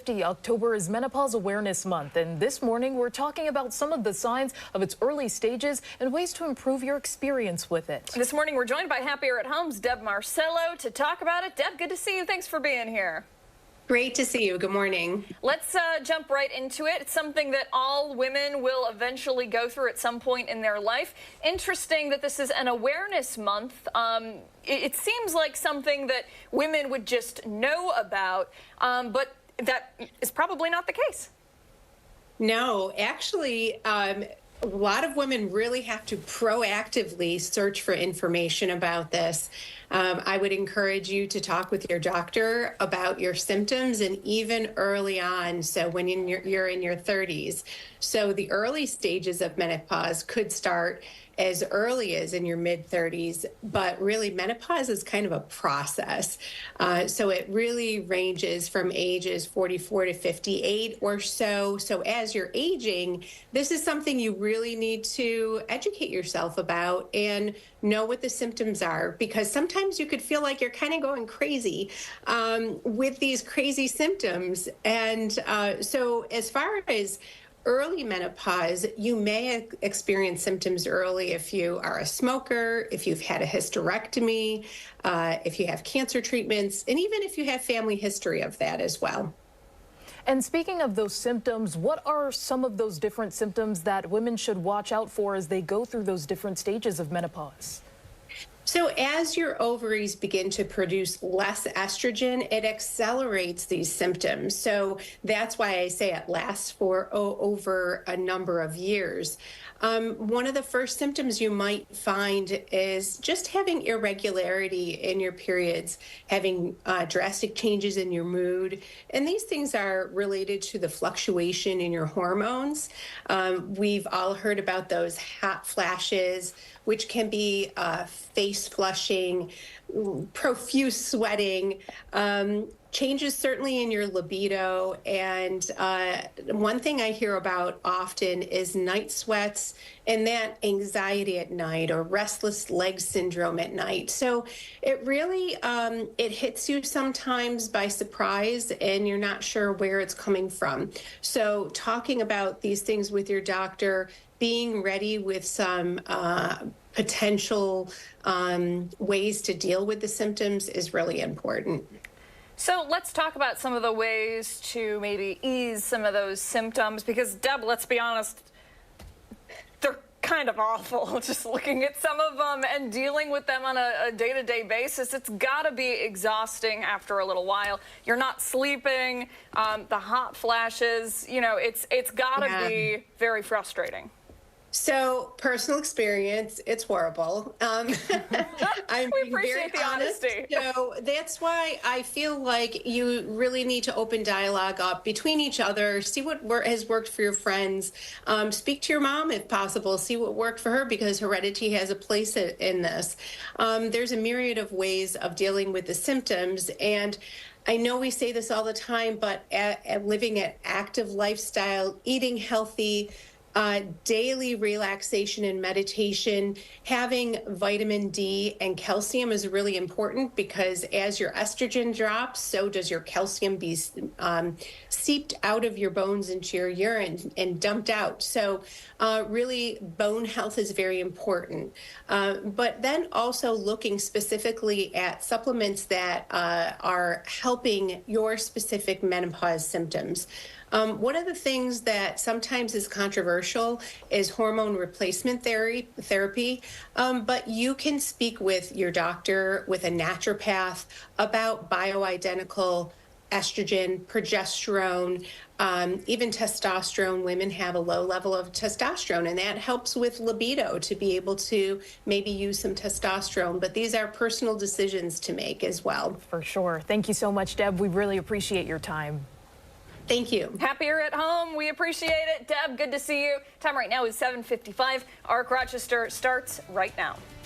7:50, October is Menopause Awareness Month, and this morning we're talking about some of the signs of its early stages and ways to improve your experience with it. This morning we're joined by Happier at Home's Deb Marcello to talk about it. Deb, good to see you. Thanks for being here. Great to see you. Good morning. Let's jump right into it. It's something that all women will eventually go through at some point in their life. Interesting that this is an awareness month. It seems like something that women would just know about, but that is probably not the case. No, actually, a lot of women really have to proactively search for information about this. I would encourage you to talk with your doctor about your symptoms, and even early on, so when you're in your 30s. So the early stages of menopause could start as early as in your mid-30s, but really menopause is kind of a process. So it really ranges from ages 44 to 58 or so. So as you're aging, this is something you really need to educate yourself about and know what the symptoms are, because sometimes you could feel like you're kind of going crazy with these crazy symptoms. And so as far as early menopause, you may experience symptoms early if you are a smoker, if you've had a hysterectomy, if you have cancer treatments, and even if you have family history of that as well. And speaking of those symptoms, what are some of those different symptoms that women should watch out for as they go through those different stages of menopause? So as your ovaries begin to produce less estrogen, it accelerates these symptoms. So that's why I say it lasts for over a number of years. One of the first symptoms you might find is just having irregularity in your periods, having drastic changes in your mood. And these things are related to the fluctuation in your hormones. We've all heard about those hot flashes, which can be face flushing, profuse sweating, changes certainly in your libido. And one thing I hear about often is night sweats and that anxiety at night, or restless leg syndrome at night. So it really, it hits you sometimes by surprise and you're not sure where it's coming from. So talking about these things with your doctor, being ready with some potential ways to deal with the symptoms is really important. So let's talk about some of the ways to maybe ease some of those symptoms, because Deb, let's be honest, they're kind of awful. Just looking at some of them and dealing with them on a day-to-day basis, it's got to be exhausting after a little while. You're not sleeping, the hot flashes, you know, it's got to be very frustrating. So, personal experience, it's horrible. I'm we appreciate the honesty. So that's why I feel like you really need to open dialogue up between each other, see what has worked for your friends, speak to your mom if possible, see what worked for her, because heredity has a place in this. There's a myriad of ways of dealing with the symptoms, and I know we say this all the time, but living an active lifestyle, eating healthy, daily relaxation and meditation, having vitamin D and calcium is really important, because as your estrogen drops, so does your calcium be seeped out of your bones into your urine and dumped out. So really bone health is very important. But then also looking specifically at supplements that are helping your specific menopause symptoms. One of the things that sometimes is controversial is hormone replacement therapy, but you can speak with your doctor, with a naturopath, about bioidentical estrogen, progesterone, even testosterone. Women have a low level of testosterone, and that helps with libido to be able to maybe use some testosterone. But these are personal decisions to make as well. For sure. Thank you so much, Deb. We really appreciate your time. Thank you. Happier at Home. We appreciate it. Deb, good to see you. Time right now is 7:55. Arc Rochester starts right now.